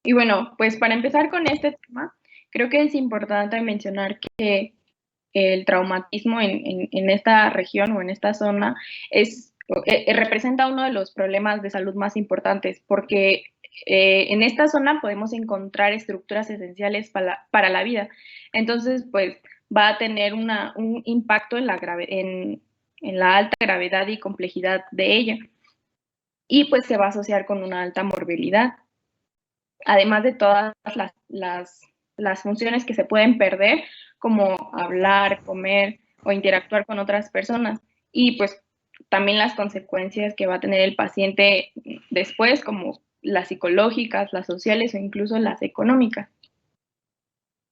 Y bueno, pues para empezar con este tema, creo que es importante mencionar que el traumatismo en esta región o en esta zona es, representa uno de los problemas de salud más importantes, porque en esta zona podemos encontrar estructuras esenciales para la vida. Entonces, pues va a tener un impacto en la alta gravedad y complejidad de ella. Y pues se va a asociar con una alta morbilidad, además de todas las funciones que se pueden perder, como hablar, comer o interactuar con otras personas. Y pues también las consecuencias que va a tener el paciente después, como las psicológicas, las sociales o incluso las económicas.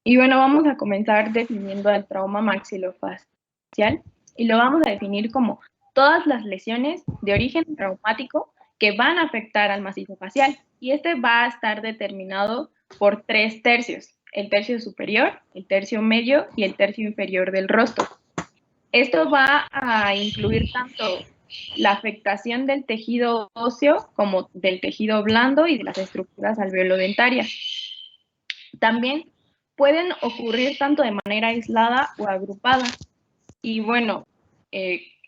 Y bueno, vamos a comenzar definiendo el trauma maxilofacial y lo vamos a definir como todas las lesiones de origen traumático que van a afectar al macizo facial. Y este va a estar determinado por 3 tercios: el tercio superior, el tercio medio y el tercio inferior del rostro. Esto va a incluir tanto la afectación del tejido óseo como del tejido blando y de las estructuras alveolodentarias. También pueden ocurrir tanto de manera aislada o agrupada. Y bueno,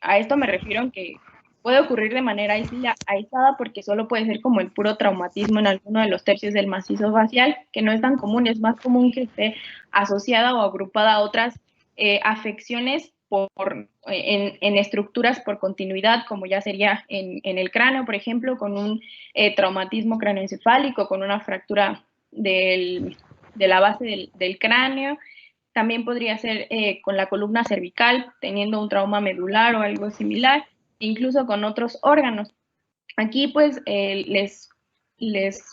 a esto me refiero en que puede ocurrir de manera aislada porque solo puede ser como el puro traumatismo en alguno de los tercios del macizo facial, que no es tan común. Es más común que esté asociada o agrupada a otras afecciones en estructuras por continuidad, como ya sería en el cráneo, por ejemplo, con un traumatismo cráneoencefálico, con una fractura de la base del cráneo. También podría ser con la columna cervical, teniendo un trauma medular o algo similar, incluso con otros órganos. Aquí pues les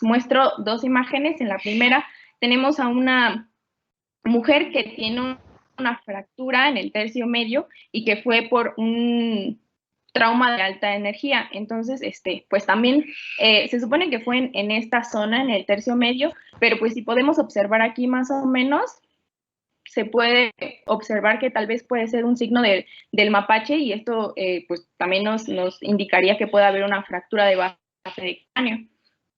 muestro 2 imágenes. En la primera tenemos a una mujer que tiene una fractura en el tercio medio y que fue por un trauma de alta energía. Entonces, pues también se supone que fue en esta zona, en el tercio medio, pero pues si podemos observar aquí más o menos, se puede observar que tal vez puede ser un signo del mapache, y esto pues también nos indicaría que puede haber una fractura de base de cráneo.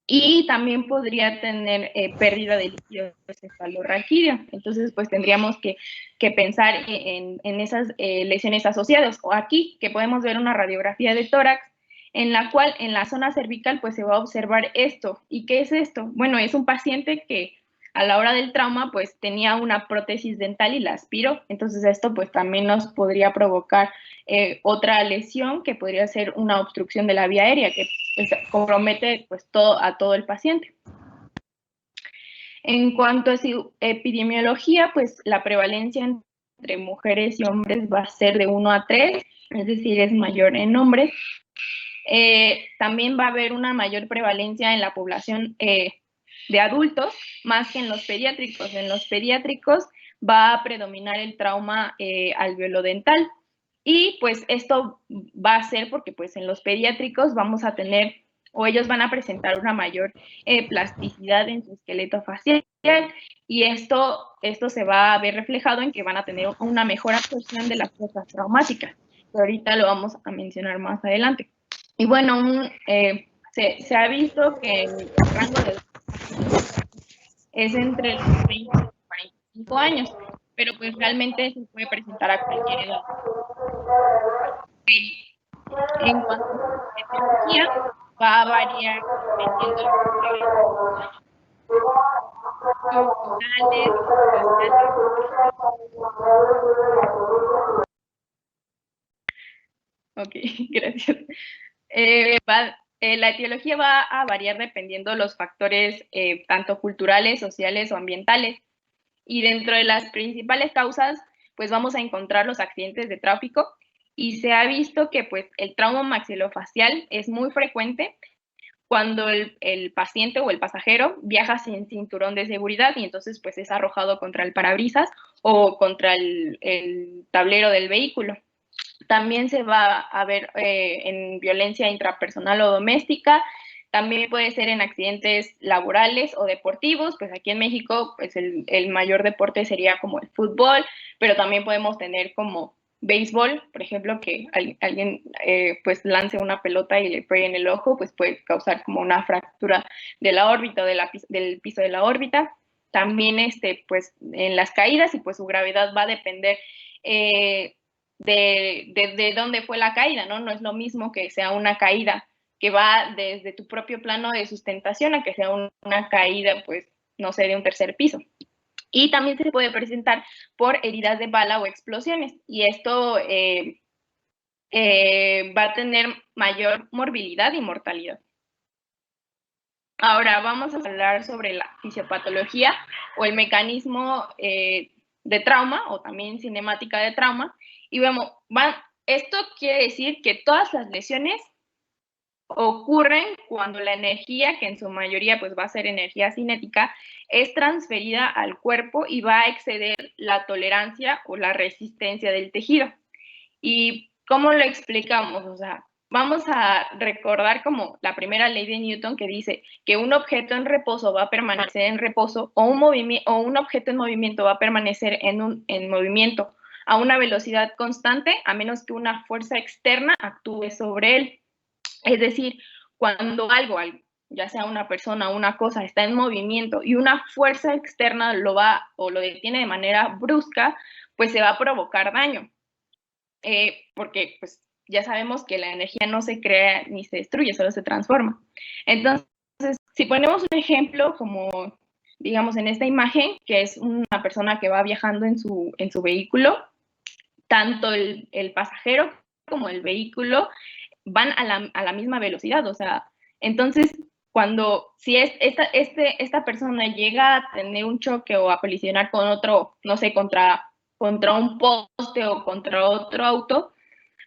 Y también podría tener pérdida de líquido cefalorraquídeo. Entonces, pues tendríamos que pensar en esas lesiones asociadas. O aquí, que podemos ver una radiografía de tórax, en la cual en la zona cervical pues se va a observar esto. ¿Y qué es esto? Bueno, es un paciente que a la hora del trauma pues tenía una prótesis dental y la aspiró. Entonces esto pues también nos podría provocar otra lesión, que podría ser una obstrucción de la vía aérea, que pues compromete pues a todo el paciente. En cuanto a epidemiología, pues la prevalencia entre mujeres y hombres va a ser de 1 a 3, es decir, es mayor en hombres. También va a haber una mayor prevalencia en la población de adultos, más que en los pediátricos. En los pediátricos va a predominar el trauma alveolodental. Y pues esto va a ser porque pues en los pediátricos vamos a tener, o ellos van a presentar una mayor plasticidad en su esqueleto facial, y esto se va a ver reflejado en que van a tener una mejor absorción de las cosas traumáticas, que ahorita lo vamos a mencionar más adelante. Y bueno, se ha visto que el rango de es entre los 20 y 45 años, pero pues realmente se puede presentar a cualquier edad. En cuanto a la etiología, va a variar dependiendo de Ok, gracias. La etiología va a variar dependiendo de los factores tanto culturales, sociales o ambientales. Y dentro de las principales causas, pues vamos a encontrar los accidentes de tráfico, y se ha visto que pues el trauma maxilofacial es muy frecuente cuando el paciente o el pasajero viaja sin cinturón de seguridad, y entonces pues es arrojado contra el parabrisas o contra el tablero del vehículo. También se va a ver en violencia intrapersonal o doméstica. También puede ser en accidentes laborales o deportivos. Pues aquí en México pues el mayor deporte sería como el fútbol, pero también podemos tener como béisbol, por ejemplo, que alguien pues lance una pelota y le pegue en el ojo, pues puede causar como una fractura de la órbita o del piso de la órbita. También pues en las caídas y pues su gravedad va a depender de dónde fue la caída, ¿no? No es lo mismo que sea una caída que va desde tu propio plano de sustentación a que sea una caída, pues, no sé, de un tercer piso. Y también se puede presentar por heridas de bala o explosiones. Y esto va a tener mayor morbilidad y mortalidad. Ahora vamos a hablar sobre la fisiopatología o el mecanismo de trauma o también cinemática de trauma. Y vemos, esto quiere decir que todas las lesiones ocurren cuando la energía, que en su mayoría pues va a ser energía cinética, es transferida al cuerpo y va a exceder la tolerancia o la resistencia del tejido. ¿Y cómo lo explicamos? O sea, vamos a recordar como la primera ley de Newton que dice que un objeto en reposo va a permanecer en reposo o un objeto en movimiento va a permanecer en movimiento a una velocidad constante a menos que una fuerza externa actúe sobre él. Es decir, cuando algo, ya sea una persona o una cosa, está en movimiento y una fuerza externa lo va o lo detiene de manera brusca, pues se va a provocar daño. Porque pues ya sabemos que la energía no se crea ni se destruye, solo se transforma. Entonces, si ponemos un ejemplo como, digamos, en esta imagen, que es una persona que va viajando en su vehículo, tanto el pasajero como el vehículo van a la misma velocidad, o sea, entonces si esta persona llega a tener un choque o a colisionar con otro, no sé, contra un poste o contra otro auto,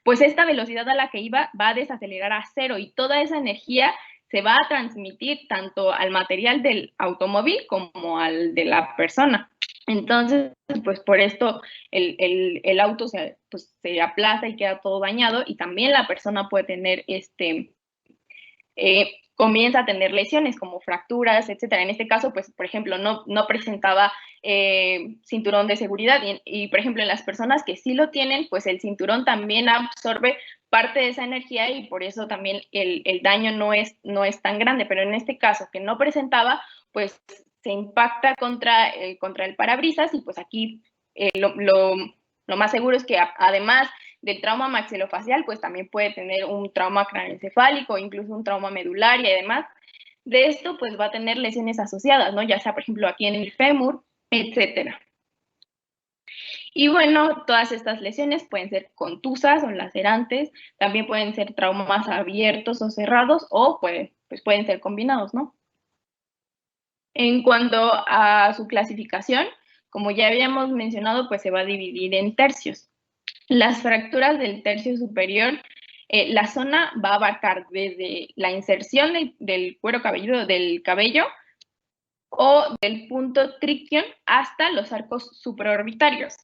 pues esta velocidad a la que iba va a desacelerar a cero y toda esa energía se va a transmitir tanto al material del automóvil como al de la persona. Entonces, pues por esto el auto pues, se aplaza y queda todo dañado y también la persona puede tener comienza a tener lesiones como fracturas, etcétera. En este caso, pues, por ejemplo, no presentaba cinturón de seguridad y, por ejemplo, en las personas que sí lo tienen, pues el cinturón también absorbe parte de esa energía y por eso también el daño no es tan grande, pero en este caso que no presentaba, pues se impacta contra el parabrisas y pues aquí lo más seguro es que además del trauma maxilofacial, pues también puede tener un trauma craneoencefálico, incluso un trauma medular y además de esto, pues va a tener lesiones asociadas, ¿no? Ya sea, por ejemplo, aquí en el fémur, etcétera. Y bueno, todas estas lesiones pueden ser contusas o lacerantes, también pueden ser traumas abiertos o cerrados o pues pueden ser combinados, ¿no? En cuanto a su clasificación, como ya habíamos mencionado, pues se va a dividir en tercios. Las fracturas del tercio superior, la zona va a abarcar desde la inserción del cuero cabelludo del cabello o del punto triquion hasta los arcos supraorbitarios.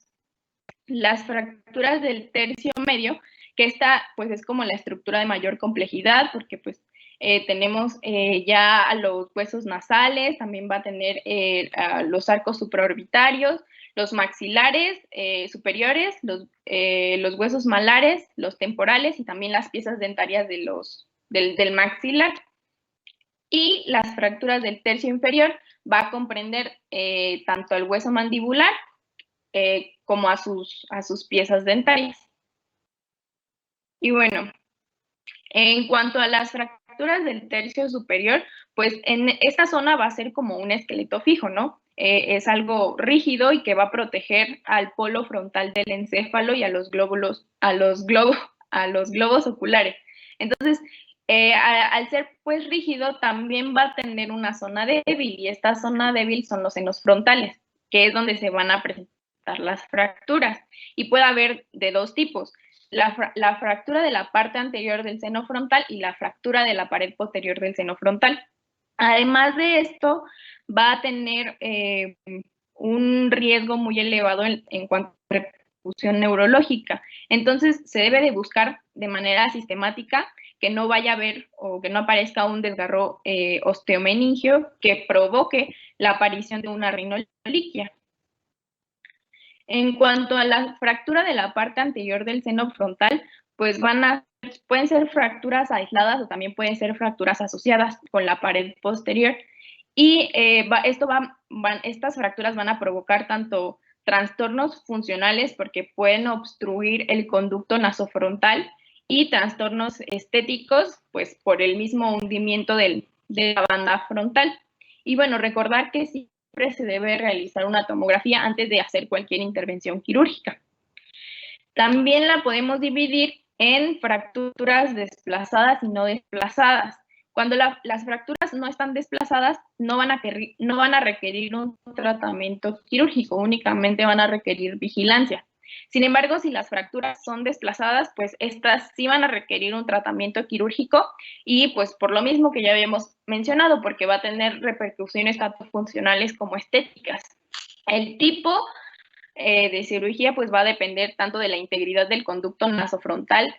Las fracturas del tercio medio, que esta pues es como la estructura de mayor complejidad porque pues tenemos ya a los huesos nasales, también va a tener a los arcos supraorbitarios, los maxilares superiores, los huesos malares, los temporales y también las piezas dentarias del maxilar. Y las fracturas del tercio inferior va a comprender tanto el hueso mandibular como a sus piezas dentarias. Y bueno, en cuanto a las fracturas del tercio superior, pues en esta zona va a ser como un esqueleto fijo, ¿no? Es algo rígido y que va a proteger al polo frontal del encéfalo y a los globos oculares. Entonces, al ser pues rígido, también va a tener una zona débil y esta zona débil son los senos frontales, que es donde se van a presentar las fracturas. Y puede haber de dos tipos, la fractura de la parte anterior del seno frontal y la fractura de la pared posterior del seno frontal. Además de esto, va a tener un riesgo muy elevado en cuanto a repercusión neurológica. Entonces, se debe de buscar de manera sistemática que no vaya a haber o que no aparezca un desgarro osteomeningio que provoque la aparición de una rinoliquia. En cuanto a la fractura de la parte anterior del seno frontal, pues pueden ser fracturas aisladas o también pueden ser fracturas asociadas con la pared posterior. Y estas fracturas van a provocar tanto trastornos funcionales porque pueden obstruir el conducto nasofrontal y trastornos estéticos, pues por el mismo hundimiento de la banda frontal. Y bueno, recordar que siempre se debe realizar una tomografía antes de hacer cualquier intervención quirúrgica. También la podemos dividir en fracturas desplazadas y no desplazadas. Cuando las fracturas no están desplazadas, no van a requerir un tratamiento quirúrgico, únicamente van a requerir vigilancia. Sin embargo, si las fracturas son desplazadas, pues estas sí van a requerir un tratamiento quirúrgico y pues por lo mismo que ya habíamos mencionado, porque va a tener repercusiones tanto funcionales como estéticas. El tipo de cirugía pues va a depender tanto de la integridad del conducto nasofrontal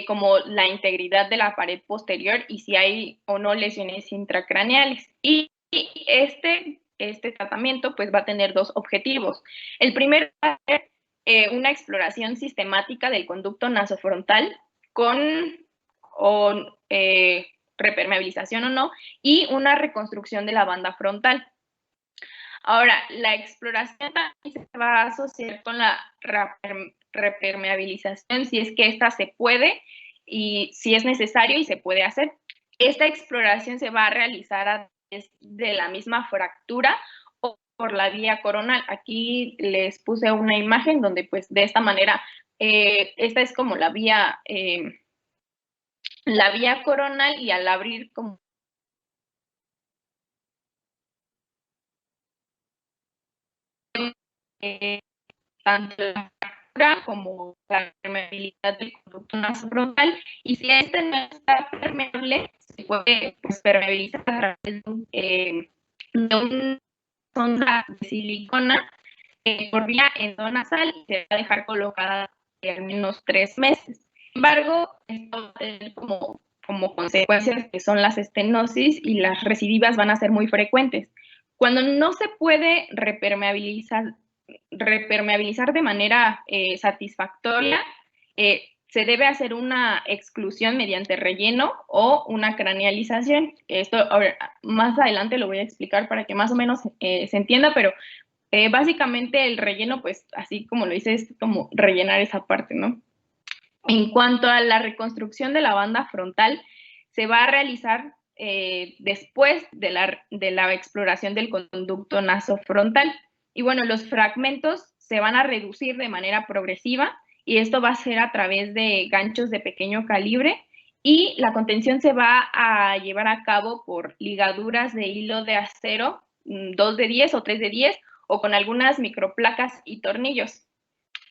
como la integridad de la pared posterior y si hay o no lesiones intracraneales. Y este tratamiento pues va a tener dos objetivos. El primero va a ser una exploración sistemática del conducto nasofrontal con repermeabilización o no, y una reconstrucción de la banda frontal. Ahora, la exploración también se va a asociar con la repermeabilización, si es que esta se puede y si es necesario y se puede hacer. Esta exploración se va a realizar a través de la misma fractura o por la vía coronal. Aquí les puse una imagen donde pues de esta manera, esta es como la vía coronal y al abrir como tanto la fractura como la permeabilidad del conducto nasofrontal, y si este no está permeable, se puede pues, permeabilizar a través de una sonda de silicona por vía endonasal y se va a dejar colocada al menos 3 meses. Sin embargo, esto va a tener como consecuencias que son las estenosis y las recidivas van a ser muy frecuentes. Cuando no se puede repermeabilizar de manera satisfactoria, se debe hacer una exclusión mediante relleno o una cranealización. Esto ahora, más adelante lo voy a explicar para que más o menos se entienda, pero básicamente el relleno, pues así como lo hice, es como rellenar esa parte, ¿no? En cuanto a la reconstrucción de la banda frontal, se va a realizar después de la exploración del conducto nasofrontal. Y bueno, los fragmentos se van a reducir de manera progresiva y esto va a ser a través de ganchos de pequeño calibre y la contención se va a llevar a cabo por ligaduras de hilo de acero 2 de 10 o 3 de 10 o con algunas microplacas y tornillos.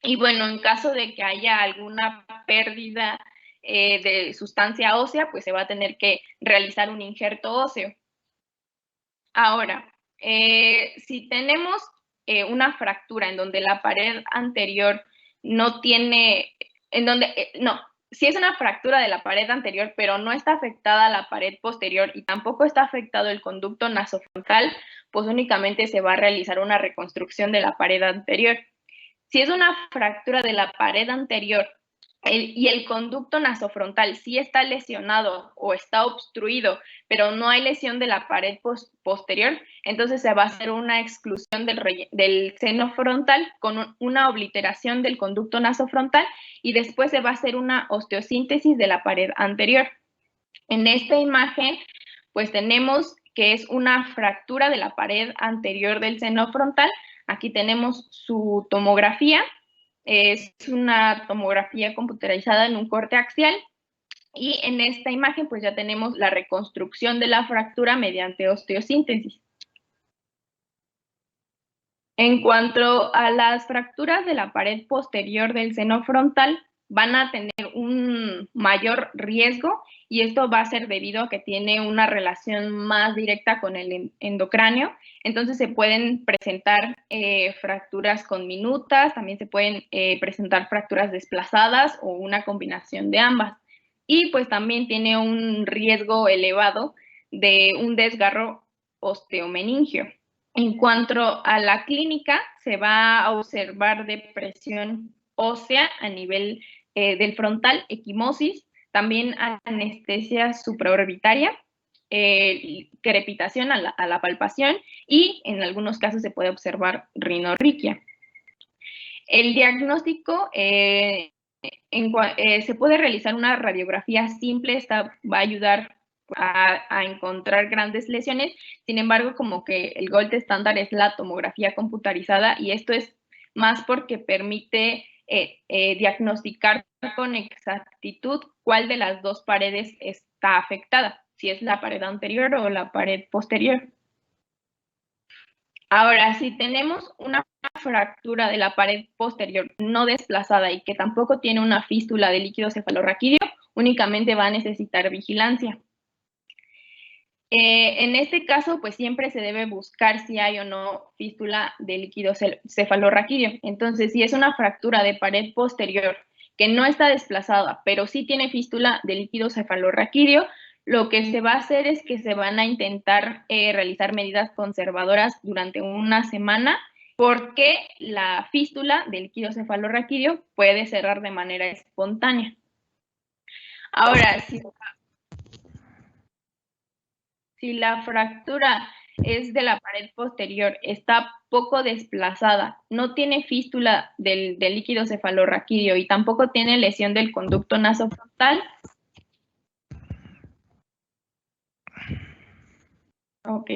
Y bueno, en caso de que haya alguna pérdida de sustancia ósea, pues se va a tener que realizar un injerto óseo. Ahora, si tenemos una fractura en donde la pared anterior no tiene, si es una fractura de la pared anterior, pero no está afectada la pared posterior y tampoco está afectado el conducto nasofrontal, pues únicamente se va a realizar una reconstrucción de la pared anterior. Si es una fractura de la pared anterior y el conducto nasofrontal sí está lesionado o está obstruido, pero no hay lesión de la pared posterior, entonces se va a hacer una exclusión del seno frontal con una obliteración del conducto nasofrontal y después se va a hacer una osteosíntesis de la pared anterior. En esta imagen, pues tenemos que es una fractura de la pared anterior del seno frontal. Aquí tenemos su tomografía. Es una tomografía computerizada en un corte axial. Y en esta imagen, pues ya tenemos la reconstrucción de la fractura mediante osteosíntesis. En cuanto a las fracturas de la pared posterior del seno frontal, van a tener un mayor riesgo y esto va a ser debido a que tiene una relación más directa con el endocráneo. Entonces se pueden presentar fracturas conminutas, también se pueden presentar fracturas desplazadas o una combinación de ambas. Y pues también tiene un riesgo elevado de un desgarro osteomeningio. En cuanto a la clínica, se va a observar depresión ósea a nivel del frontal, equimosis, también anestesia supraorbitaria, crepitación a la palpación y en algunos casos se puede observar rinorriquia. El diagnóstico se puede realizar una radiografía simple, esta va a ayudar a encontrar grandes lesiones. Sin embargo, como que el gold estándar es la tomografía computarizada y esto es más porque permite diagnosticar con exactitud cuál de las dos paredes está afectada, si es la pared anterior o la pared posterior. Ahora, si tenemos una fractura de la pared posterior no desplazada y que tampoco tiene una fístula de líquido cefalorraquídeo, únicamente va a necesitar vigilancia. En este caso, pues siempre se debe buscar si hay o no fístula de líquido cefalorraquídeo. Entonces, si es una fractura de pared posterior que no está desplazada, pero sí tiene fístula de líquido cefalorraquídeo, lo que se va a hacer es que se van a intentar realizar medidas conservadoras durante una semana porque la fístula del líquido cefalorraquídeo puede cerrar de manera espontánea. Ahora, si la fractura es de la pared posterior, está poco desplazada, no tiene fístula del líquido cefalorraquídeo y tampoco tiene lesión del conducto nasofrontal. Ok.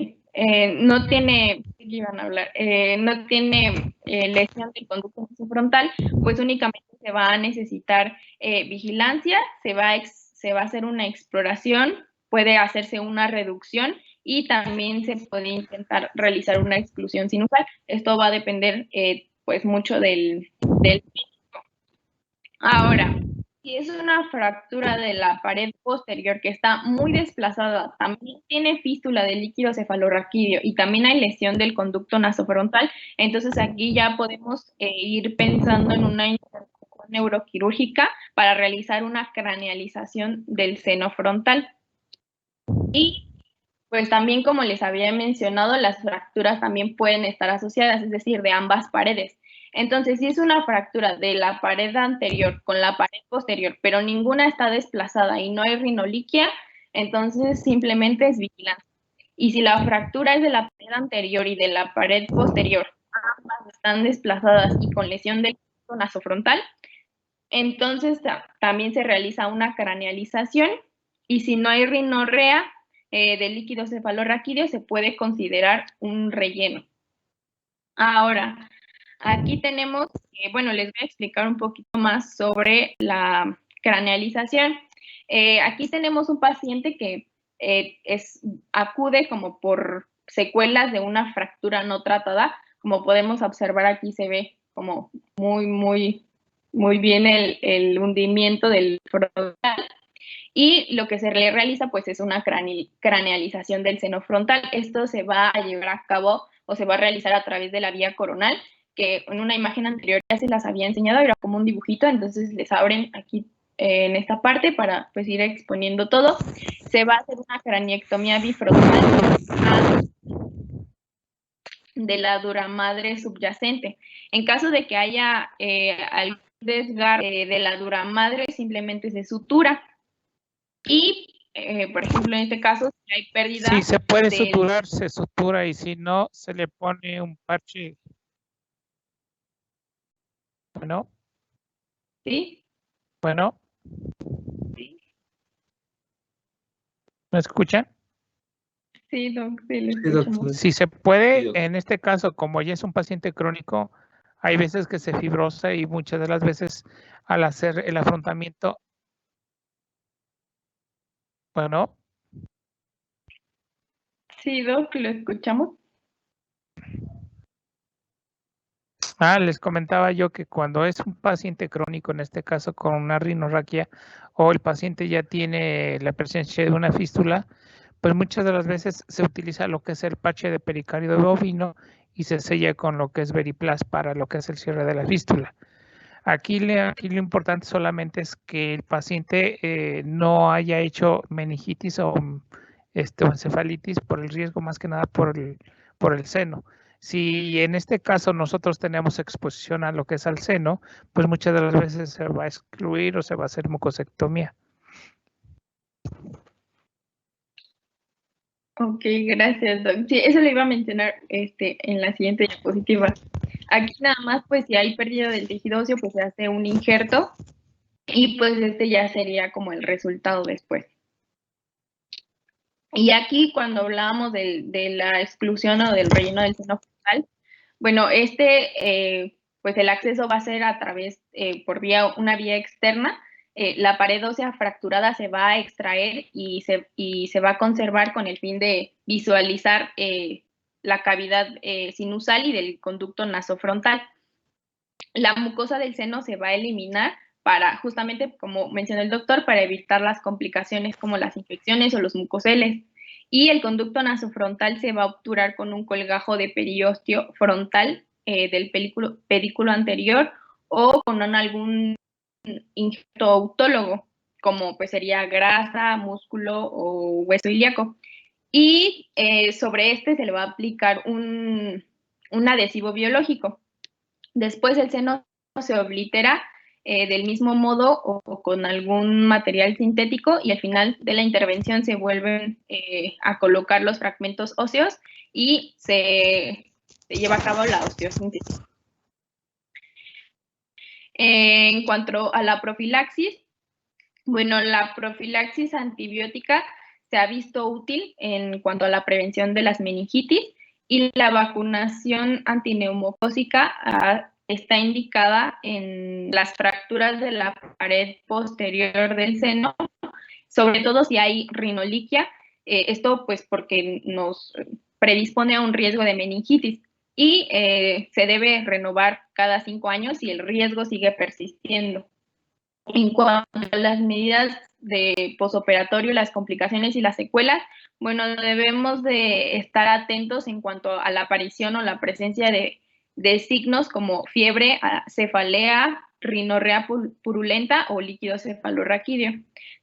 No tiene, iban a hablar, no tiene lesión del conducto nasofrontal, pues únicamente se va a necesitar vigilancia, se va a hacer una exploración, puede hacerse una reducción y también se puede intentar realizar una exclusión sinusal. Esto va a depender pues mucho del médico. Ahora, si es una fractura de la pared posterior que está muy desplazada, también tiene fístula del líquido cefalorraquídeo y también hay lesión del conducto nasofrontal, entonces aquí ya podemos ir pensando en una intervención neuroquirúrgica para realizar una cranealización del seno frontal. Y pues también, como les había mencionado, las fracturas también pueden estar asociadas, es decir, de ambas paredes. Entonces, si es una fractura de la pared anterior con la pared posterior, pero ninguna está desplazada y no hay rinoliquia, entonces simplemente es vigilancia. Y si la fractura es de la pared anterior y de la pared posterior, ambas están desplazadas y con lesión del nasofrontal, entonces también se realiza una cranealización y si no hay rinorrea del líquido cefalorraquídeo se puede considerar un relleno. Ahora, aquí tenemos, bueno, les voy a explicar un poquito más sobre la cranealización. Aquí tenemos un paciente que acude como por secuelas de una fractura no tratada. Como podemos observar aquí se ve como muy bien el hundimiento del frontal. Y lo que se le realiza pues es una cranealización del seno frontal. Esto se va a llevar a cabo o se va a realizar a través de la vía coronal, que en una imagen anterior ya se las había enseñado, era como un dibujito, entonces les abren aquí en esta parte para pues ir exponiendo todo. Se va a hacer una craniectomía bifrontal de la duramadre subyacente. En caso de que haya algún desgarre de la duramadre, simplemente se sutura. Y, por ejemplo, en este caso, si hay pérdida... Si se puede suturar, se sutura, y si no, se le pone un parche. Bueno. ¿Sí? Bueno. Sí. ¿Me escuchan? Sí, doctor. Si se puede, en este caso, como ya es un paciente crónico, hay veces que se fibrosa y muchas de las veces al hacer el afrontamiento. Bueno. Sí, doc, lo escuchamos. Les comentaba yo que cuando es un paciente crónico, en este caso con una rinorraquia, o el paciente ya tiene la presencia de una fístula, pues muchas de las veces se utiliza lo que es el parche de pericardio bovino y se sella con lo que es Veriplas para lo que es el cierre de la fístula. Aquí lo importante solamente es que el paciente no haya hecho meningitis o encefalitis por el riesgo más que nada por por el seno. Si en este caso nosotros tenemos exposición a lo que es al seno, pues muchas de las veces se va a excluir o se va a hacer mucosectomía. Ok, gracias, Doc. Sí, eso lo iba a mencionar en la siguiente diapositiva. Aquí nada más, pues si hay pérdida del tejido óseo, pues se hace un injerto y pues ya sería como el resultado después. Y aquí cuando hablábamos de la exclusión o del relleno del seno frontal, bueno, pues el acceso va a ser a través, por una vía externa. La pared ósea fracturada se va a extraer y se va a conservar con el fin de visualizar la cavidad sinusal y del conducto nasofrontal. La mucosa del seno se va a eliminar para, justamente como mencionó el doctor, para evitar las complicaciones como las infecciones o los mucoceles. Y el conducto nasofrontal se va a obturar con un colgajo de periósteo frontal del pedículo anterior o con algún injerto autólogo, como pues sería grasa, músculo o hueso ilíaco. Y sobre se le va a aplicar un adhesivo biológico. Después el seno se oblitera del mismo modo o con algún material sintético y al final de la intervención se vuelven a colocar los fragmentos óseos y se lleva a cabo la osteosíntesis. En cuanto a la profilaxis, bueno, la profilaxis antibiótica se ha visto útil en cuanto a la prevención de las meningitis y la vacunación antineumocócica está indicada en las fracturas de la pared posterior del seno, sobre todo si hay rinoliquia, esto pues porque nos predispone a un riesgo de meningitis y se debe renovar cada 5 años si el riesgo sigue persistiendo. En cuanto a las medidas de posoperatorio, las complicaciones y las secuelas, bueno, debemos de estar atentos en cuanto a la aparición o la presencia de signos como fiebre, cefalea, rinorrea purulenta o líquido cefalorraquídeo.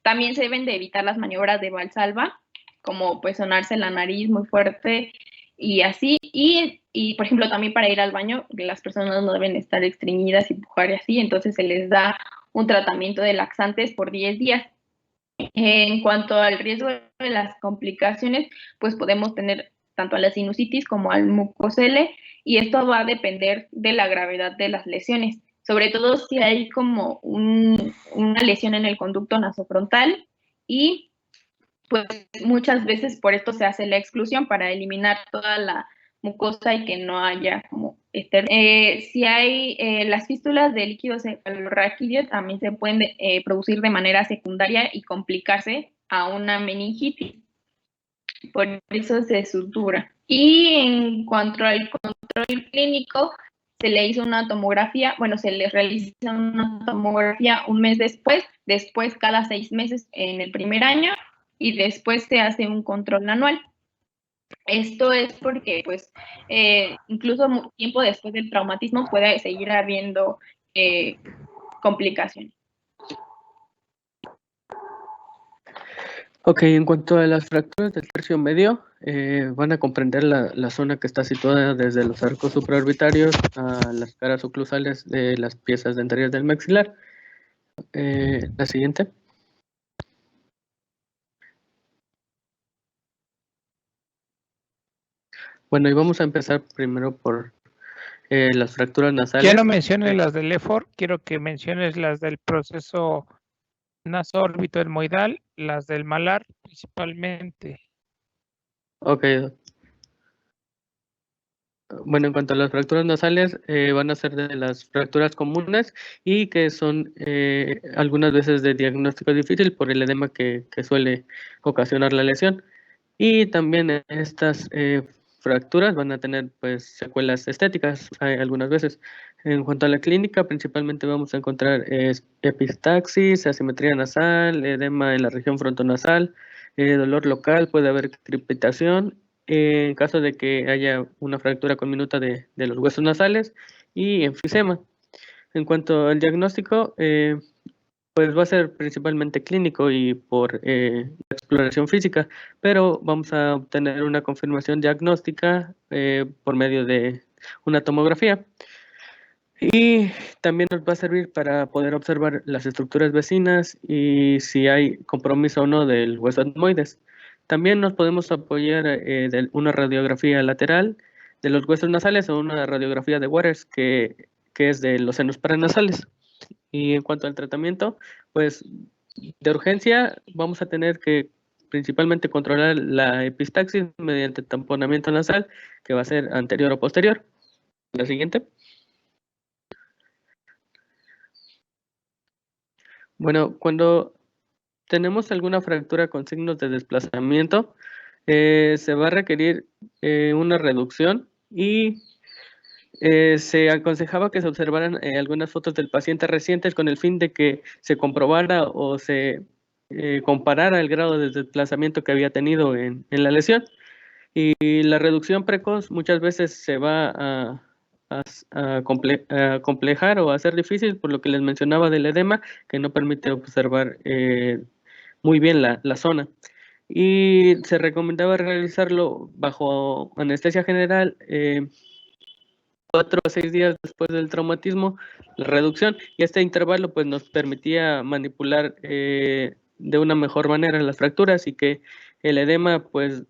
También se deben de evitar las maniobras de Valsalva, como pues sonarse la nariz muy fuerte y así. Y por ejemplo, también para ir al baño, las personas no deben estar estreñidas y pujar y así, entonces se les da un tratamiento de laxantes por 10 días. En cuanto al riesgo de las complicaciones, pues podemos tener tanto a la sinusitis como al mucocele y esto va a depender de la gravedad de las lesiones, sobre todo si hay como una lesión en el conducto nasofrontal y pues muchas veces por esto se hace la exclusión para eliminar toda la mucosa y que no haya como si hay las fístulas de líquido cefalorraquídeo también se pueden producir de manera secundaria y complicarse a una meningitis. Por eso se sutura. Y en cuanto al control clínico, se le hizo una tomografía, bueno, se le realiza una tomografía un mes después cada 6 meses en el primer año y después se hace un control anual. Esto es porque, pues, incluso tiempo después del traumatismo puede seguir habiendo complicaciones. Ok, en cuanto a las fracturas del tercio medio, van a comprender la zona que está situada desde los arcos supraorbitarios a las caras oclusales de las piezas dentarias del maxilar. La siguiente. Bueno, y vamos a empezar primero por las fracturas nasales. Ya no menciones las del EFOR, quiero que menciones las del proceso naso-órbito-etmoidal, las del malar principalmente. Ok. Bueno, en cuanto a las fracturas nasales, van a ser de las fracturas comunes y que son algunas veces de diagnóstico difícil por el edema que suele ocasionar la lesión. Y también estas fracturas van a tener pues secuelas estéticas algunas veces. En cuanto a la clínica, principalmente vamos a encontrar epistaxis, asimetría nasal, edema en la región frontonasal, dolor local, puede haber crepitación en caso de que haya una fractura conminuta de los huesos nasales y enfisema. En cuanto al diagnóstico, pues va a ser principalmente clínico y por exploración física, pero vamos a obtener una confirmación diagnóstica por medio de una tomografía. Y también nos va a servir para poder observar las estructuras vecinas y si hay compromiso o no del hueso etmoides. También nos podemos apoyar de una radiografía lateral de los huesos nasales o una radiografía de Waters que es de los senos paranasales. Y en cuanto al tratamiento, pues de urgencia vamos a tener que principalmente controlar la epistaxis mediante tamponamiento nasal, que va a ser anterior o posterior. La siguiente. Bueno, cuando tenemos alguna fractura con signos de desplazamiento, se va a requerir una reducción y se aconsejaba que se observaran algunas fotos del paciente recientes con el fin de que se comprobara o se comparara el grado de desplazamiento que había tenido en la lesión. Y la reducción precoz muchas veces se va a complejar o a hacer difícil por lo que les mencionaba del edema, que no permite observar muy bien la zona. Y se recomendaba realizarlo bajo anestesia general 4 a 6 días después del traumatismo, la reducción, y este intervalo pues nos permitía manipular de una mejor manera las fracturas y que el edema pues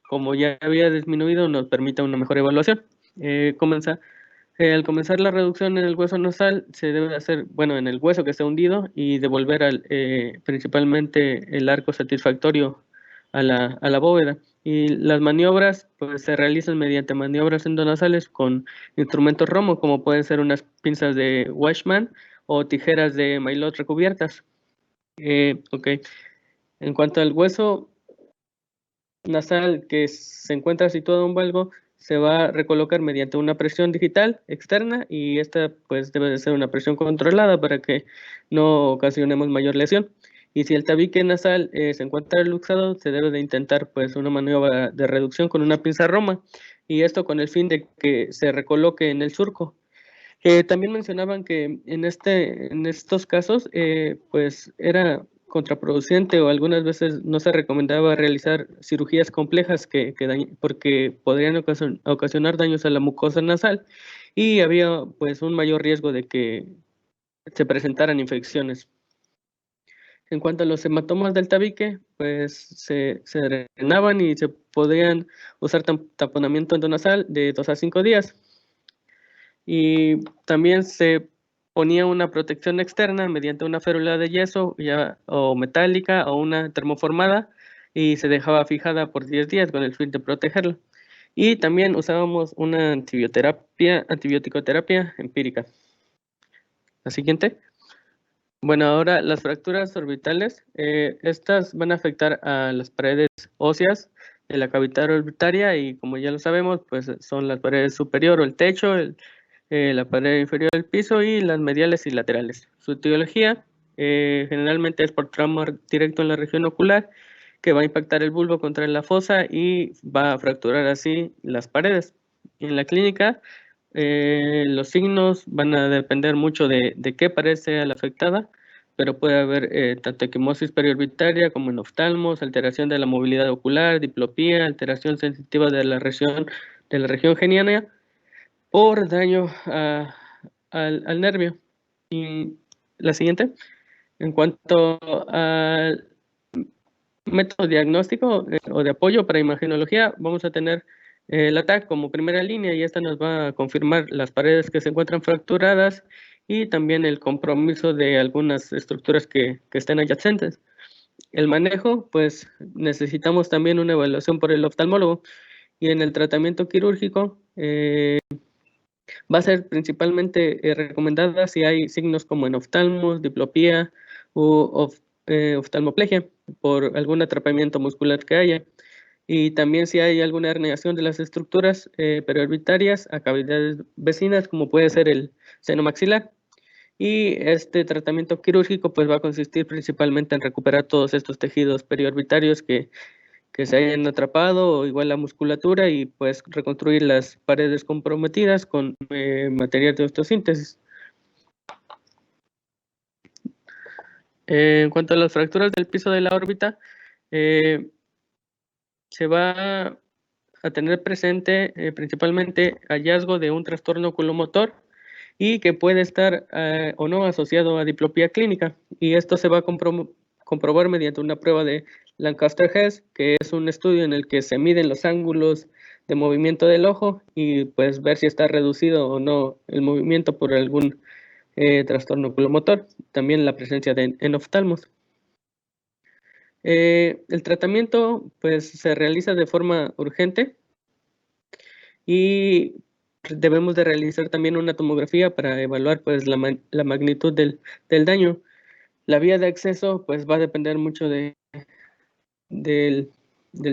como ya había disminuido nos permita una mejor evaluación. Al comenzar la reducción en el hueso nasal se debe hacer, bueno, en el hueso que está hundido y devolver principalmente el arco satisfactorio a la bóveda. Y las maniobras pues, se realizan mediante maniobras endonasales con instrumentos Romo, como pueden ser unas pinzas de Washman o tijeras de Maillot recubiertas. Ok. En cuanto al hueso nasal que se encuentra situado en un valgo, se va a recolocar mediante una presión digital externa y esta pues debe de ser una presión controlada para que no ocasionemos mayor lesión. Y si el tabique nasal se encuentra luxado, se debe de intentar pues una maniobra de reducción con una pinza Roma y esto con el fin de que se recoloque en el surco. También mencionaban que en estos casos pues era contraproducente o algunas veces no se recomendaba realizar cirugías complejas porque podrían ocasionar daños a la mucosa nasal y había pues un mayor riesgo de que se presentaran infecciones. En cuanto a los hematomas del tabique, pues se drenaban y se podían usar taponamiento endonasal de 2 a 5 días. Y también se ponía una protección externa mediante una férula de yeso o metálica o una termoformada y se dejaba fijada por 10 días con el fin de protegerla. Y también usábamos una antibiótico-terapia empírica. La siguiente. Bueno, ahora las fracturas orbitales, estas van a afectar a las paredes óseas de la cavidad orbitaria y como ya lo sabemos, pues son las paredes superior o el techo, la pared inferior del piso y las mediales y laterales. Su etiología generalmente es por trauma directo en la región ocular que va a impactar el bulbo contra la fosa y va a fracturar así las paredes. En la clínica, los signos van a depender mucho de qué pared sea la afectada, pero puede haber tanto equimosis periorbitaria como en oftalmos, alteración de la movilidad ocular, diplopía, alteración sensitiva de la región geniana por daño al nervio. Y la siguiente, en cuanto al método diagnóstico o de apoyo para imagenología, vamos a tener la TAC como primera línea y esta nos va a confirmar las paredes que se encuentran fracturadas y también el compromiso de algunas estructuras que estén adyacentes. El manejo, pues necesitamos también una evaluación por el oftalmólogo y en el tratamiento quirúrgico va a ser principalmente recomendada si hay signos como en oftalmos, diplopía o oftalmoplegia por algún atrapamiento muscular que haya. Y también si hay alguna herniación de las estructuras periorbitarias a cavidades vecinas, como puede ser el seno maxilar. Y este tratamiento quirúrgico pues va a consistir principalmente en recuperar todos estos tejidos periorbitarios que se hayan atrapado o igual la musculatura y pues reconstruir las paredes comprometidas con material de osteosíntesis. En cuanto a las fracturas del piso de la órbita, se va a tener presente principalmente hallazgo de un trastorno oculomotor y que puede estar o no asociado a diplopía clínica. Y esto se va a comprobar mediante una prueba de Lancaster-Hess, que es un estudio en el que se miden los ángulos de movimiento del ojo y pues ver si está reducido o no el movimiento por algún trastorno oculomotor. También la presencia de enoftalmos. El tratamiento pues se realiza de forma urgente y debemos de realizar también una tomografía para evaluar pues la magnitud del daño. La vía de acceso pues va a depender mucho del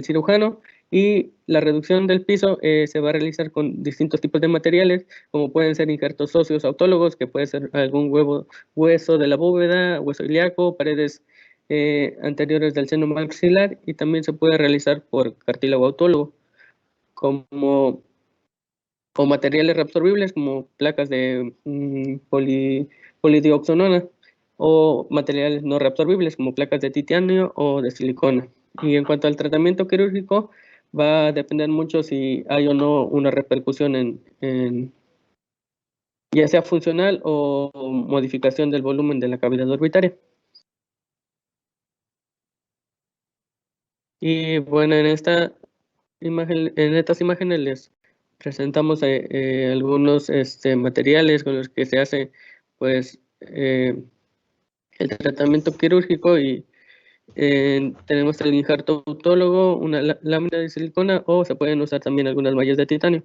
cirujano, y la reducción del piso se va a realizar con distintos tipos de materiales, como pueden ser injertos óseos autólogos, que puede ser algún hueso de la bóveda, hueso ilíaco, paredes anteriores del seno maxilar, y también se puede realizar por cartílago autólogo, o materiales reabsorbibles como placas de polidioxonona, o materiales no reabsorbibles como placas de titanio o de silicona. Y en cuanto al tratamiento quirúrgico, va a depender mucho si hay o no una repercusión en ya sea funcional o modificación del volumen de la cavidad orbitaria. Y bueno, en estas imágenes les presentamos algunos materiales con los que se hace pues el tratamiento quirúrgico, y tenemos el injerto autólogo, una lámina de silicona, o se pueden usar también algunas mallas de titanio.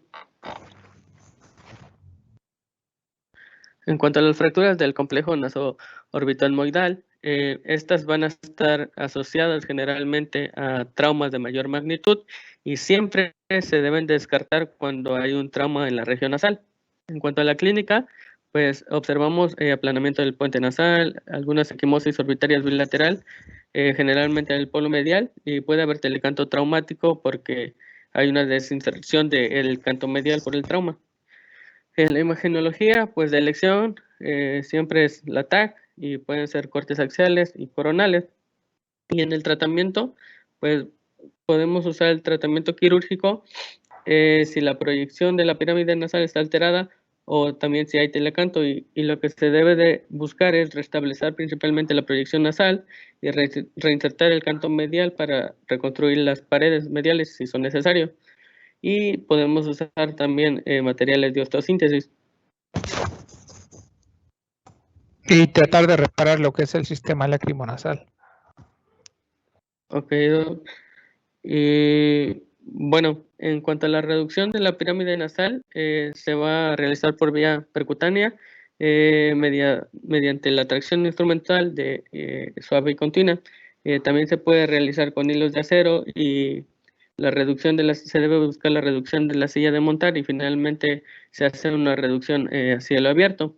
En cuanto a las fracturas del complejo naso-orbitalmoidal, estas van a estar asociadas generalmente a traumas de mayor magnitud y siempre se deben descartar cuando hay un trauma en la región nasal. En cuanto a la clínica, pues observamos aplanamiento del puente nasal, algunas equimosis orbitarias bilateral, generalmente en el polo medial, y puede haber telecanto traumático porque hay una desinserción del canto medial por el trauma. En la imagenología, pues de elección, siempre es la TAC, y pueden ser cortes axiales y coronales. Y en el tratamiento, pues podemos usar el tratamiento quirúrgico si la proyección de la pirámide nasal está alterada, o también si hay telecanto, y lo que se debe de buscar es restablecer principalmente la proyección nasal y reinsertar el canto medial para reconstruir las paredes mediales si son necesarios. Y podemos usar también materiales de osteosíntesis. Y tratar de reparar lo que es el sistema lacrimonasal. Ok, y bueno, en cuanto a la reducción de la pirámide nasal, se va a realizar por vía percutánea mediante la tracción instrumental de suave y continua. También se puede realizar con hilos de acero, y se debe buscar la reducción de la silla de montar, y finalmente se hace una reducción a cielo abierto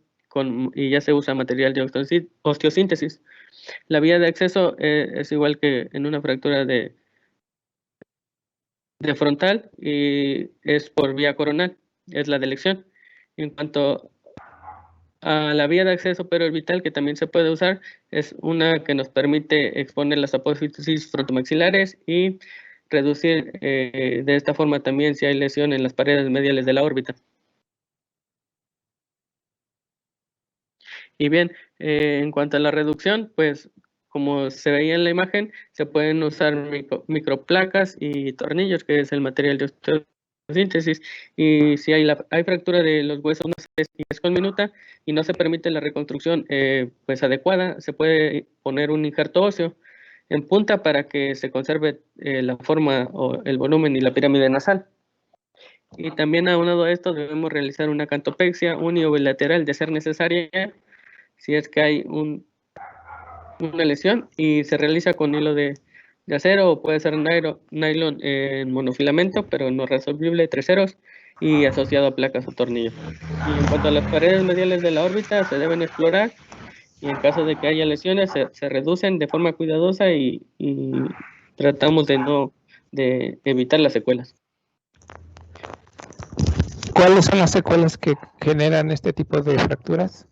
y ya se usa material de osteosíntesis. La vía de acceso es igual que en una fractura de frontal, y es por vía coronal, es la de elección. En cuanto a la vía de acceso periorbital, que también se puede usar, es una que nos permite exponer las apófisis frontomaxilares y reducir de esta forma también si hay lesión en las paredes mediales de la órbita. Y bien, en cuanto a la reducción, pues como se veía en la imagen, se pueden usar microplacas y tornillos, que es el material de osteosíntesis. Y si hay fractura de los huesos nasales y es conminuta y no se permite la reconstrucción pues adecuada, se puede poner un injerto óseo en punta para que se conserve la forma o el volumen y la pirámide nasal. Y también aunado a esto debemos realizar una cantopexia uni o bilateral de ser necesaria si es que hay una lesión, y se realiza con hilo de acero, o puede ser nylon en monofilamento, pero no resolvible, 3 ceros, y asociado a placas o tornillos. Y en cuanto a las paredes mediales de la órbita, se deben explorar, y en caso de que haya lesiones, se reducen de forma cuidadosa, y tratamos de evitar las secuelas. ¿Cuáles son las secuelas que generan este tipo de fracturas?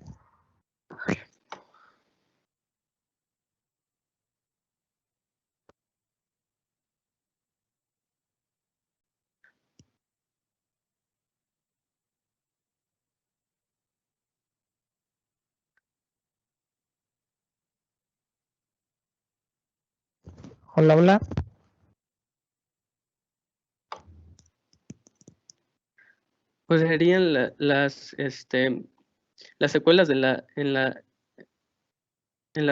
Hola, hola. Pues serían las secuelas en la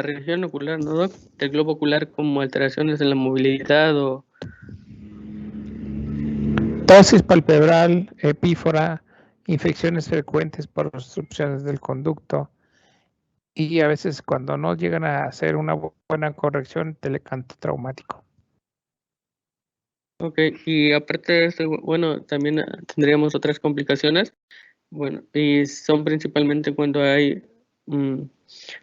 región ocular, ¿no, Doc? Del globo ocular, como alteraciones en la movilidad o... Tosis palpebral, epífora, infecciones frecuentes por obstrucciones del conducto y a veces cuando no llegan a hacer una buena corrección, telecanto traumático. Ok, y aparte de esto, bueno, también tendríamos otras complicaciones. Bueno, y son principalmente cuando hay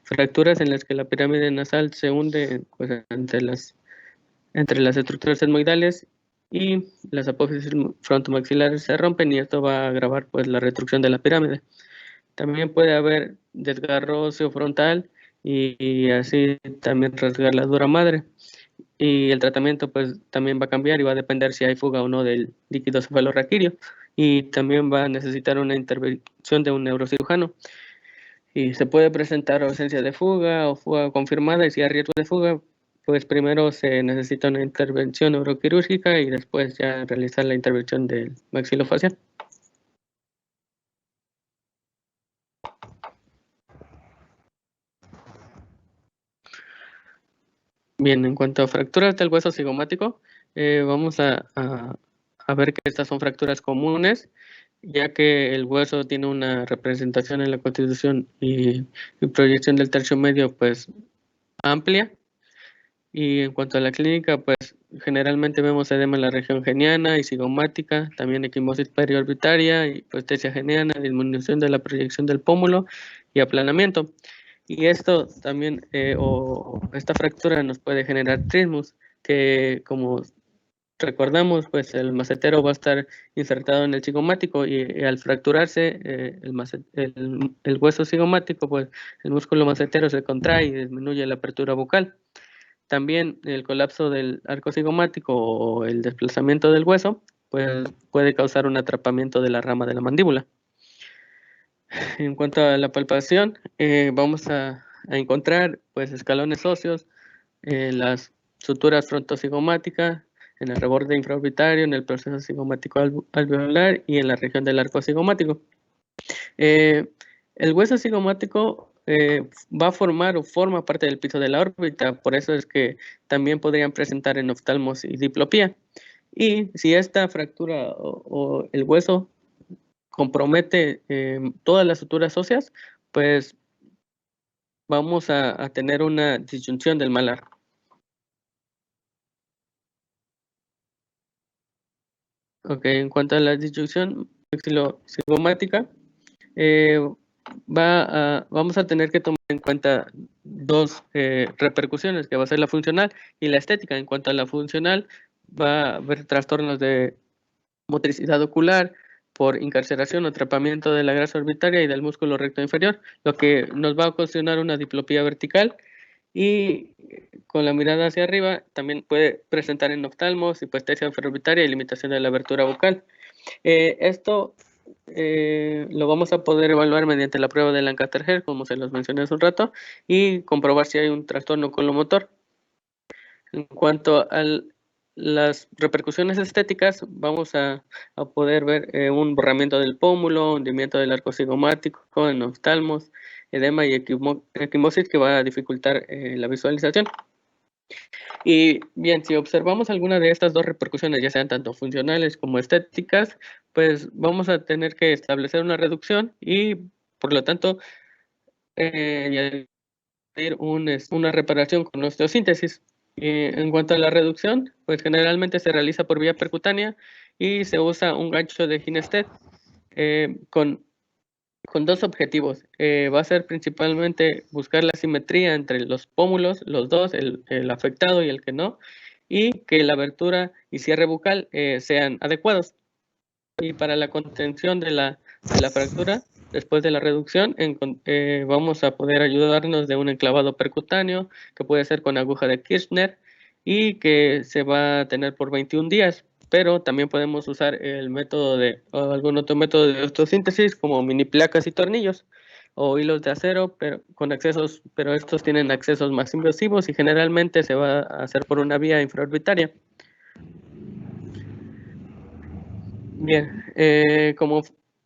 fracturas en las que la pirámide nasal se hunde, pues, entre las estructuras etmoidales y las apófisis frontomaxilares se rompen, y esto va a agravar, pues, la retracción de la pirámide. También puede haber desgarro óseo frontal y así también rasgar la dura madre. Y el tratamiento, pues, también va a cambiar y va a depender si hay fuga o no del líquido cefalorraquídeo, y también va a necesitar una intervención de un neurocirujano. Y se puede presentar ausencia de fuga o fuga confirmada, y si hay riesgo de fuga, pues primero se necesita una intervención neuroquirúrgica y después ya realizar la intervención del maxilofacial. Bien, en cuanto a fracturas del hueso cigomático, vamos a ver que estas son fracturas comunes, ya que el hueso tiene una representación en la constitución y proyección del tercio medio, pues, amplia. Y en cuanto a la clínica, pues generalmente vemos edema en la región geniana y cigomática, también equimosis periorbitaria y hipoestesia geniana, disminución de la proyección del pómulo y aplanamiento. Y esto también, o esta fractura nos puede generar trismus, que, como recordamos, pues el macetero va a estar insertado en el cigomático, y al fracturarse el hueso cigomático, pues el músculo macetero se contrae y disminuye la apertura bucal. También el colapso del arco cigomático o el desplazamiento del hueso, pues puede causar un atrapamiento de la rama de la mandíbula. En cuanto a la palpación, vamos a encontrar, pues, escalones óseos, las suturas frontocigomáticas, en el reborde infraorbitario, en el proceso cigomático alveolar y en la región del arco cigomático. El hueso cigomático va a formar o forma parte del piso de la órbita, por eso es que también podrían presentar enoftalmos y diplopía. Y si esta fractura o el hueso compromete todas las suturas óseas, pues vamos a tener una disyunción del malar. Ok, en cuanto a la disyunción maxilocigomática, vamos a tener que tomar en cuenta dos repercusiones, que va a ser la funcional y la estética. En cuanto a la funcional, va a haber trastornos de motricidad ocular por incarceración o atrapamiento de la grasa orbitaria y del músculo recto inferior, lo que nos va a ocasionar una diplopía vertical, y con la mirada hacia arriba también puede presentar enoftalmos, hipoestesia orbitaria y limitación de la abertura bucal. Esto lo vamos a poder evaluar mediante la prueba de Lancaster-Hare, como se los mencioné hace un rato, y comprobar si hay un trastorno oculomotor. En cuanto a las repercusiones estéticas, vamos a poder ver un borramiento del pómulo, hundimiento del arco cigomático, enoftalmos, edema y equimosis, que va a dificultar la visualización. Y bien, si observamos alguna de estas dos repercusiones, ya sean tanto funcionales como estéticas, pues vamos a tener que establecer una reducción y, por lo tanto, añadir una reparación con osteosíntesis. En cuanto a la reducción, pues generalmente se realiza por vía percutánea y se usa un gancho de Hinested con dos objetivos. Va a ser principalmente buscar la simetría entre los pómulos, los dos, el afectado y el que no, y que la abertura y cierre bucal sean adecuados. Y para la contención de la fractura, después de la reducción, vamos a poder ayudarnos de un enclavado percutáneo, que puede ser con aguja de Kirchner, y que se va a tener por 21 días. Pero también podemos usar el método o algún otro método de osteosíntesis, como mini placas y tornillos. o hilos de acero, pero con accesos, pero estos tienen accesos más invasivos y generalmente se va a hacer por una vía infraorbitaria. Bien, como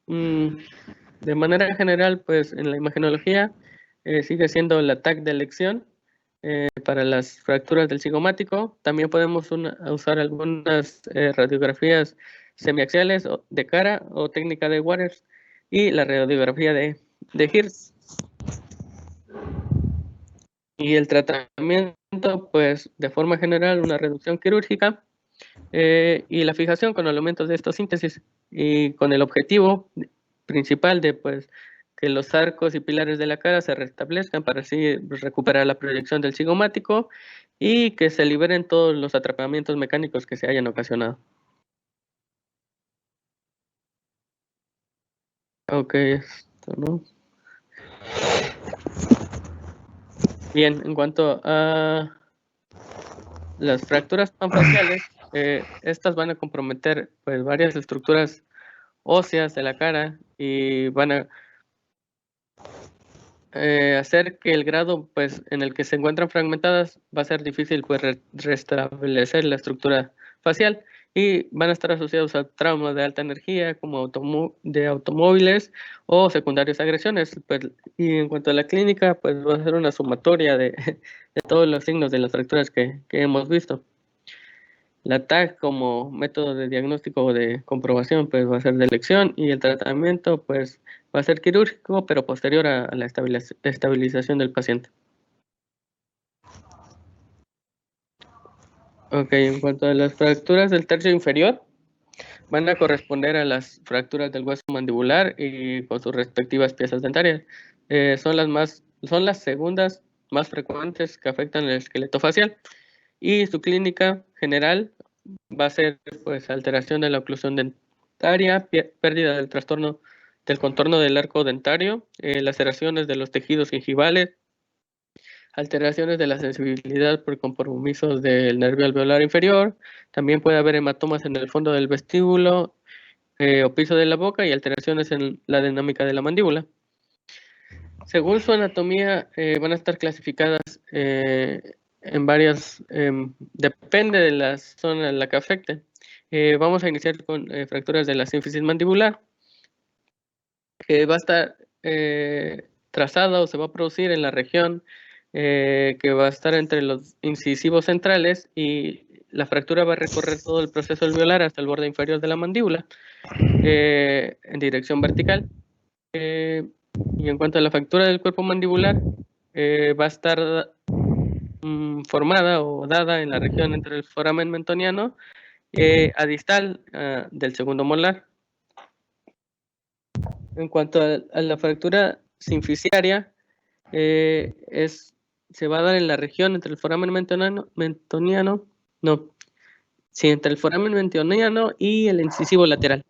de manera general, pues en la imagenología sigue siendo la TAC de elección para las fracturas del cigomático. También podemos usar algunas radiografías semiaxiales de cara o técnica de Waters y la radiografía de Hirsch. Y el tratamiento, pues de forma general, una reducción quirúrgica y la fijación con elementos de estosíntesis y con el objetivo principal de pues que los arcos y pilares de la cara se restablezcan para así recuperar la proyección del cigomático y que se liberen todos los atrapamientos mecánicos que se hayan ocasionado. Ok, esto, ¿no? Bien, en cuanto a las fracturas panfaciales, estas van a comprometer pues varias estructuras óseas de la cara y van a hacer que el grado pues en el que se encuentran fragmentadas va a ser difícil pues restablecer la estructura facial y van a estar asociados a traumas de alta energía como de automóviles o secundarias agresiones, pues, y en cuanto a la clínica pues va a ser una sumatoria de todos los signos de las fracturas que hemos visto. La TAC como método de diagnóstico o de comprobación pues va a ser de elección y el tratamiento pues va a ser quirúrgico pero posterior a la estabilización del paciente. Ok, en cuanto a las fracturas del tercio inferior, van a corresponder a las fracturas del hueso mandibular y con sus respectivas piezas dentarias. Son las segundas más frecuentes que afectan el esqueleto facial y su clínica general va a ser pues alteración de la oclusión dentaria, pérdida del trastorno del contorno del arco dentario, laceraciones de los tejidos gingivales, alteraciones de la sensibilidad por compromisos del nervio alveolar inferior, también puede haber hematomas en el fondo del vestíbulo o piso de la boca y alteraciones en la dinámica de la mandíbula. Según su anatomía, van a estar clasificadas en varias, depende de la zona en la que afecte. Vamos a iniciar con fracturas de la sínfisis mandibular, que va a estar trazada o se va a producir en la región que va a estar entre los incisivos centrales y la fractura va a recorrer todo el proceso alveolar hasta el borde inferior de la mandíbula en dirección vertical. Y en cuanto a la fractura del cuerpo mandibular, va a estar formada o dada en la región entre el foramen mentoniano a distal del segundo molar. En cuanto a la fractura sinfisiaria, se va a dar en la región entre el foramen entre el foramen mentoniano y el incisivo lateral.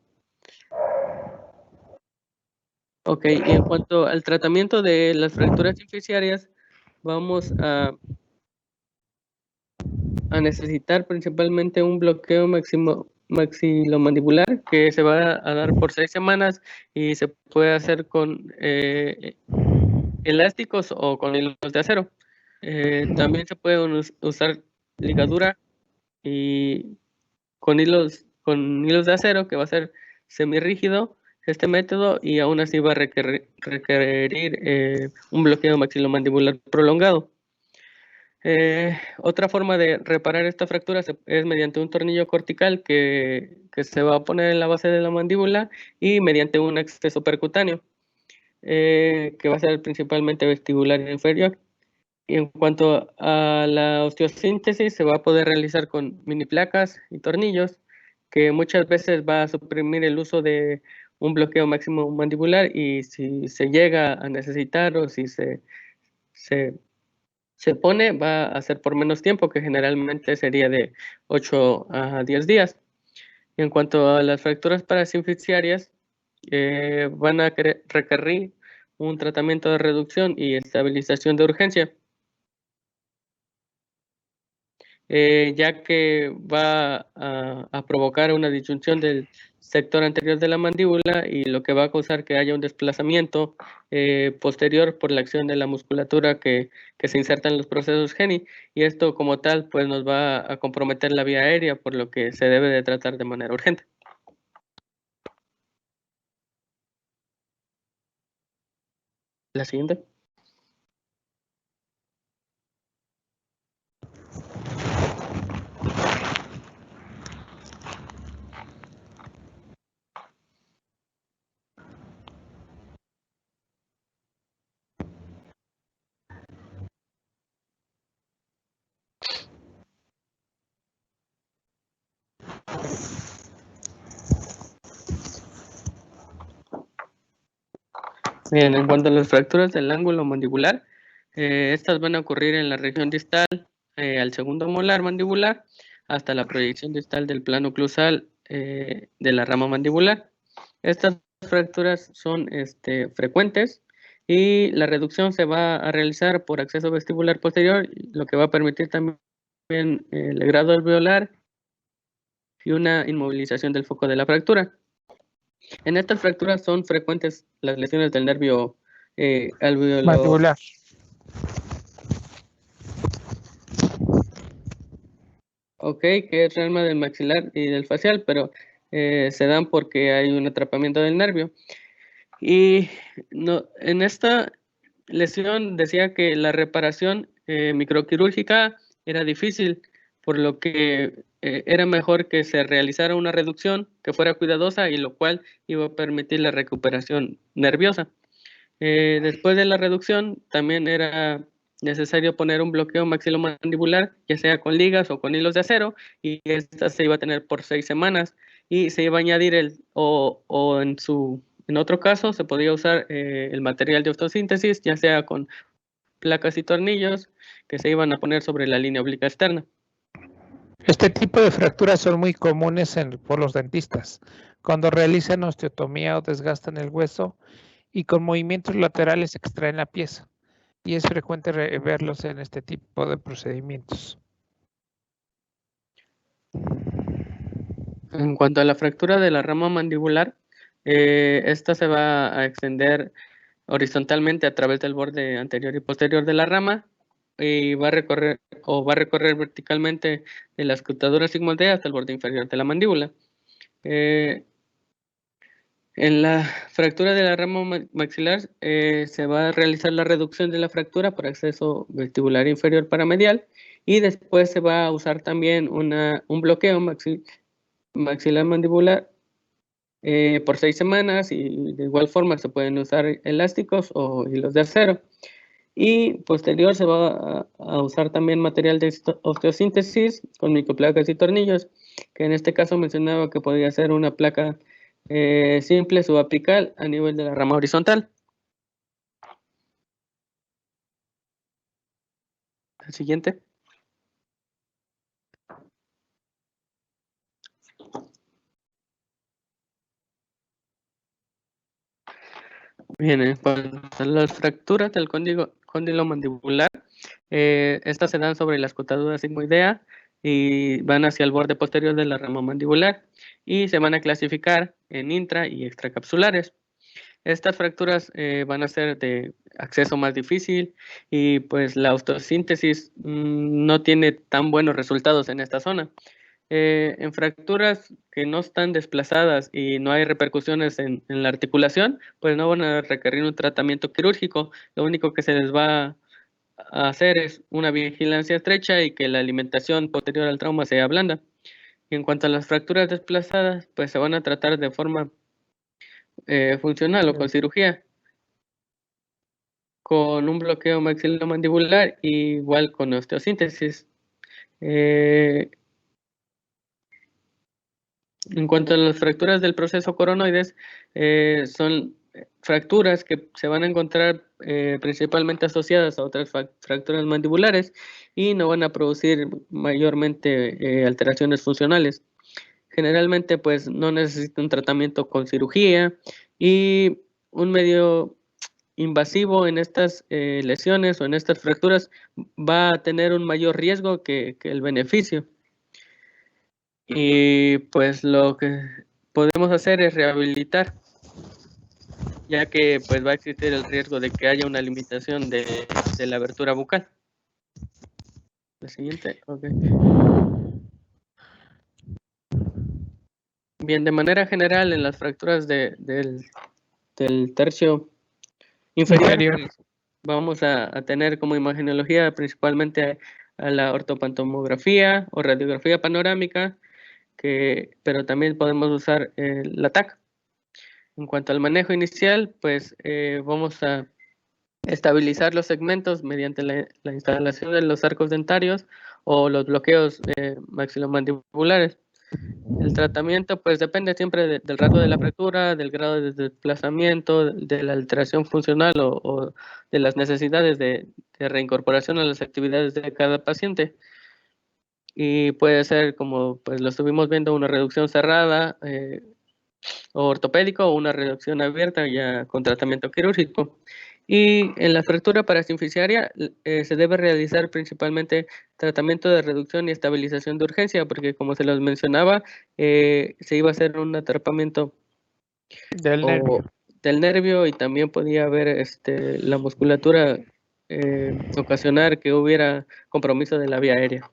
Ok, y en cuanto al tratamiento de las fracturas sinfisiarias, vamos a necesitar principalmente un bloqueo maxilomandibular que se va a dar por 6 semanas y se puede hacer con elásticos o con hilos de acero. También se puede usar ligadura y con hilos de acero, que va a ser semirrígido este método y aún así va a requerir un bloqueo maxilomandibular prolongado. Otra forma de reparar esta fractura es mediante un tornillo cortical que se va a poner en la base de la mandíbula y mediante un acceso percutáneo, que va a ser principalmente vestibular inferior. Y en cuanto a la osteosíntesis, se va a poder realizar con mini placas y tornillos, que muchas veces va a suprimir el uso de un bloqueo máximo mandibular y si se llega a necesitar o si se pone, va a ser por menos tiempo, que generalmente sería de 8 a 10 días. Y en cuanto a las fracturas parasinficiarias, van a requerir un tratamiento de reducción y estabilización de urgencia, ya que va a provocar una disyunción del sector anterior de la mandíbula y lo que va a causar que haya un desplazamiento posterior por la acción de la musculatura que se inserta en los procesos GENI, y esto como tal pues nos va a comprometer la vía aérea, por lo que se debe de tratar de manera urgente. La siguiente. Bien, en cuanto a las fracturas del ángulo mandibular, estas van a ocurrir en la región distal al segundo molar mandibular hasta la proyección distal del plano oclusal de la rama mandibular. Estas fracturas son frecuentes y la reducción se va a realizar por acceso vestibular posterior, lo que va a permitir también el grado alveolar y una inmovilización del foco de la fractura. En estas fracturas son frecuentes las lesiones del nervio mandibular. Ok, que es rama del maxilar y del facial, pero se dan porque hay un atrapamiento del nervio. Y no, en esta lesión decía que la reparación microquirúrgica era difícil, por lo que era mejor que se realizara una reducción que fuera cuidadosa y lo cual iba a permitir la recuperación nerviosa. Después de la reducción también era necesario poner un bloqueo maxilomandibular, ya sea con ligas o con hilos de acero, y esta se iba a tener por 6 semanas y se iba a añadir en otro caso se podía usar el material de osteosíntesis, ya sea con placas y tornillos que se iban a poner sobre la línea obliqua externa. Este tipo de fracturas son muy comunes por los dentistas, cuando realizan osteotomía o desgastan el hueso y con movimientos laterales extraen la pieza. Y es frecuente verlos en este tipo de procedimientos. En cuanto a la fractura de la rama mandibular, esta se va a extender horizontalmente a través del borde anterior y posterior de la rama y va a recorrer verticalmente de la escrutadura sigmoidea hasta el borde inferior de la mandíbula. En la fractura de la rama maxilar se va a realizar la reducción de la fractura por acceso vestibular inferior paramedial y después se va a usar también un bloqueo maxilar mandibular por 6 semanas, y de igual forma se pueden usar elásticos o hilos de acero. Y posterior se va a usar también material de osteosíntesis con microplacas y tornillos, que en este caso mencionaba que podría ser una placa simple subapical a nivel de la rama horizontal. El siguiente. Bien, en cuanto a las fracturas del cóndilo mandibular, estas se dan sobre la escrutadura sigmoidea y van hacia el borde posterior de la rama mandibular y se van a clasificar en intra y extracapsulares. Estas fracturas van a ser de acceso más difícil y pues la osteosíntesis no tiene tan buenos resultados en esta zona. En fracturas que no están desplazadas y no hay repercusiones en la articulación, pues no van a requerir un tratamiento quirúrgico. Lo único que se les va a hacer es una vigilancia estrecha y que la alimentación posterior al trauma sea blanda. Y en cuanto a las fracturas desplazadas, pues se van a tratar de forma funcional o con cirugía, con un bloqueo maxilomandibular igual con osteosíntesis. En cuanto a las fracturas del proceso coronoides, son fracturas que se van a encontrar principalmente asociadas a otras fracturas mandibulares y no van a producir mayormente alteraciones funcionales. Generalmente pues no necesita un tratamiento con cirugía, y un medio invasivo en estas lesiones o en estas fracturas va a tener un mayor riesgo que el beneficio. Y pues lo que podemos hacer es rehabilitar, ya que pues va a existir el riesgo de que haya una limitación de la abertura bucal. La siguiente, ok. Bien, de manera general, en las fracturas del tercio inferior, pues, vamos a tener como imagenología principalmente a la ortopantomografía o radiografía panorámica, pero también podemos usar la TAC. En cuanto al manejo inicial, pues vamos a estabilizar los segmentos mediante la instalación de los arcos dentarios o los bloqueos maxilomandibulares. El tratamiento pues depende siempre del rasgo de la fractura, del grado de desplazamiento, de la alteración funcional o de las necesidades de reincorporación a las actividades de cada paciente. Y puede ser, como pues lo estuvimos viendo, una reducción cerrada o ortopédico o una reducción abierta ya con tratamiento quirúrgico. Y en la fractura parasinficiaria se debe realizar principalmente tratamiento de reducción y estabilización de urgencia, porque como se los mencionaba, se iba a hacer un atrapamiento del nervio y también podía haber la musculatura ocasionar que hubiera compromiso de la vía aérea.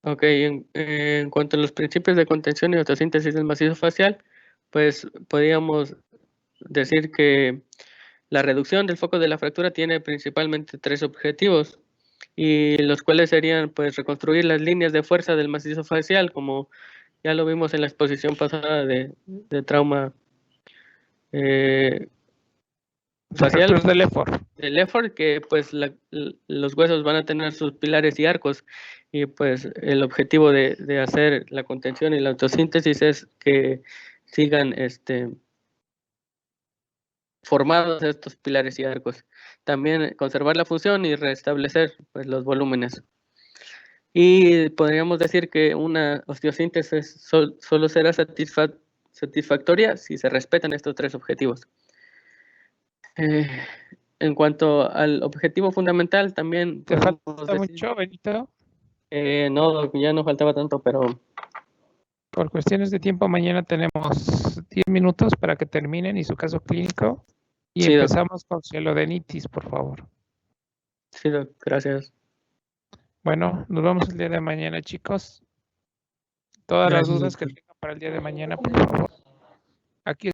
Ok, en cuanto a los principios de contención y autosíntesis del macizo facial, pues podríamos decir que la reducción del foco de la fractura tiene principalmente 3 objetivos, y los cuales serían pues reconstruir las líneas de fuerza del macizo facial, como ya lo vimos en la exposición pasada de trauma facial del Lefford, que pues los huesos van a tener sus pilares y arcos, y pues el objetivo de hacer la contención y la autosíntesis es que sigan formados estos pilares y arcos. También conservar la función y restablecer pues los volúmenes. Y podríamos decir que una osteosíntesis solo será satisfactoria si se respetan estos 3 objetivos. En cuanto al objetivo fundamental, también... ¿Te falta mucho, Benito? No, ya no faltaba tanto, pero... Por cuestiones de tiempo, mañana tenemos 10 minutos para que terminen y su caso clínico. Y sí, empezamos con celodenitis, por favor. Sí, gracias. Bueno, nos vemos el día de mañana, chicos. Todas las dudas que tengan para el día de mañana, por favor. Aquí